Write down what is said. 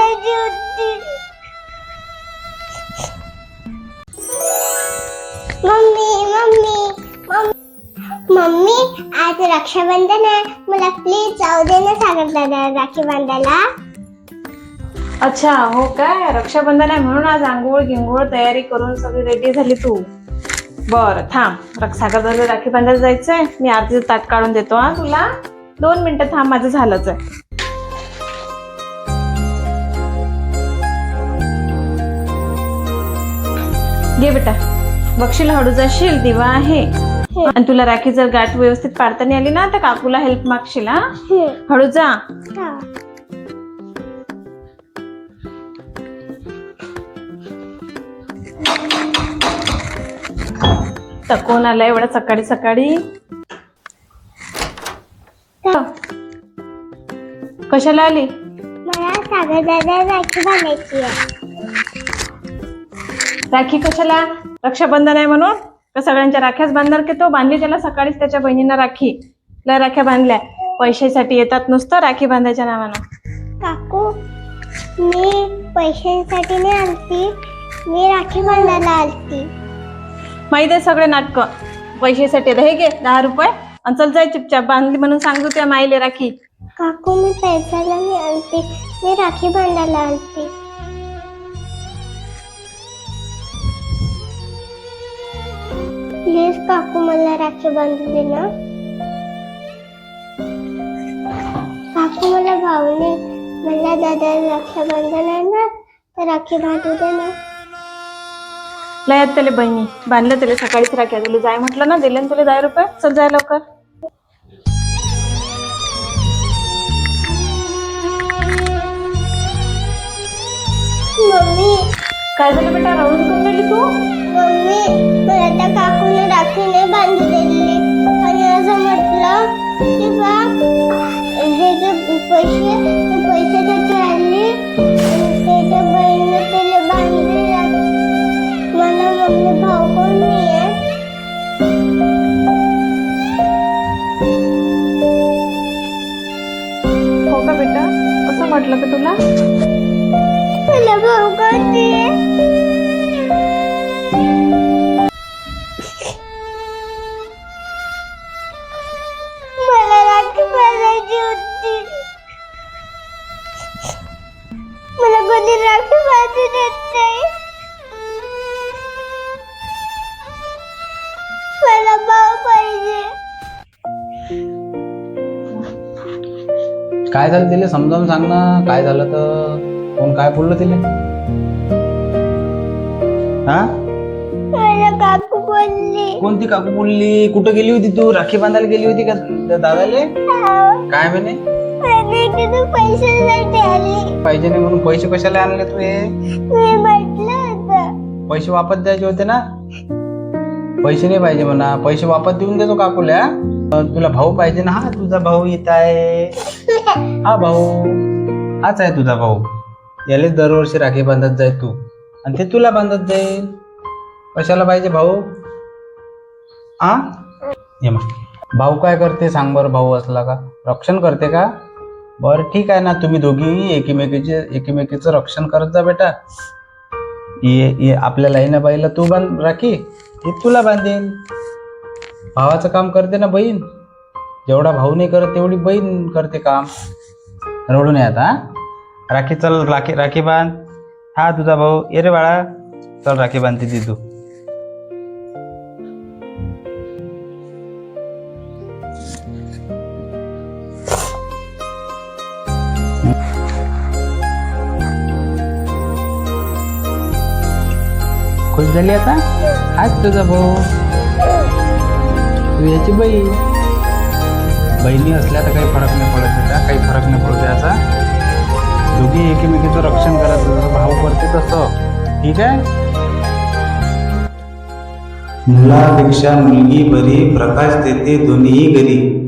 पाहिजे होती. Mummy mummy mummy, आज रक्षाबंधन आहे, मला प्लीज जाऊ दे ना सागर दादा राखी बांधायला. अच्छा, हो काय? रक्षाबंधन आहे म्हणून आज आंघोळ गिंगोळ तयारी करून सगळी रेडी झाली तू. बरं थांब, सागर दादा राखी बांधायला जायचंय. मी आरतीचं ताट काढून देतो हा तुला. 2 मिनिटं थांब, माझं झालंच आहे. घे बेटा, बघशील हळू जाशील, दिवा आहे. आणि तुला राखी जर गाठ व्यवस्थित पाडता नाही आली ना तर काकूला हेल्प मागशील हा. हळू जा. तर कोण आला एवढ्या सकाळी सकाळी? कशाला आली? मला सागर दादा राखी बांधायची आहे. राखी कशाला? रक्षाबंधन आहे म्हणून का सगळ्यांच्या राख्याच बांधणार की तो? बांधली त्याला सकाळीच त्याच्या बहिणींना राखी. लय राख्या बांधल्या. पैशासाठी येतात नुसतं राखी बांधायच्या नावानं. काकू, मी पैशांसाठी नाही आलती, मी राखी बांधायला आलती. माहिती आहे सगळे नाटकं. पैशासाठी हे घे 10 रुपये आणि चल जाय चुपचाप. बांधली म्हणून सांगतो त्या माईले राखी. काकू, मी पैशाला नाही आलती, मी राखी बांधायला आलती. प्लीज काकू, मला राखी बांधू दे ना. काकू, मला भाऊ नाही, मला दादा रक्षाबंधन आहे ना, तर राखी बांधू दे ना. लयात त्याला बहिणी बांधलं, त्याला सकाळीच राख्या. तुला जाय म्हटलं ना, दिले ना तुला 10 रुपये. चल जाय लवकर. मम्मी, काय झालं बेटा, राहून करून राहिली तू? मम्मी, मला त्या काकूने राखी नाही बांधू दिली आणि असं म्हटलं की बा हे जे पैशासाठी आली त्याच्या बहिणीने त्याला बांधली राखी. मला मम्मी भाऊ कोण नाही आहे. हो का बेटा, असं म्हटलं का तुला? मला भाऊ कोण नाही आहे. मला राखी बांधायची होती, मला कोणी राखी बांधू देत नाही. मला भाऊ पाहिजे. काय झालं तिला समजावून सांग ना. काय झालं तर? कोण काय बोललं तिला? हा, मला काकू बोलली. कोणती काकू बोलली? कुठं गेली होती तू? राखी बांधायला गेली होती का दादाले? काय म्हणे? तू पैशासाठी आली. पाहिजे नाही म्हणून पैसे कशाला आणले तू? हे मी म्हटलं होतं. पैसे वापस द्यायचे होते ना. पैसे नाही पाहिजे म्हणा, पैसे वापस देऊन देतो काकूला. तुला भाऊ पाहिजे ना. हा तुझा भाऊ येत आहे. हा भाऊ, हाच आहे तुझा भाऊ. याले दरवर्षी राखी बांधत जाय तू आणि ते तुला बांधत जाईल. कशाला पाहिजे भाऊ? हा, ये मग. भाऊ काय करते सांग बरं? भाऊ असला का रक्षण करते का? बरं ठीक आहे ना, तुम्ही दोघी एकमेकीचं रक्षण करत जा बेटा. ये आपल्याला आहे ना बाईला तू बांध राखी, हे तुला बांधेल. भावाचं काम करते ना बहीण. जेवढा भाऊ नाही करत तेवढी बहीण करते काम. रडू नये आता. राखी चल, राखी बांध. हा तुझा भाऊ. ये रे बाळा, चल राखी बांधते ती तू. खुश झाली आता? हाच तुझा भाऊ, तू याची बहीण. बहिणी असल्या तर काही फरक नाही पडत बेटा, काही फरक नाही पडत याचा. दोघी एकमेकीचं रक्षण करत, जसं भाऊ करते तसं. ठीक आहे? मुलापेक्षा मुलगी बरी, प्रकाश देते दोन्ही घरी.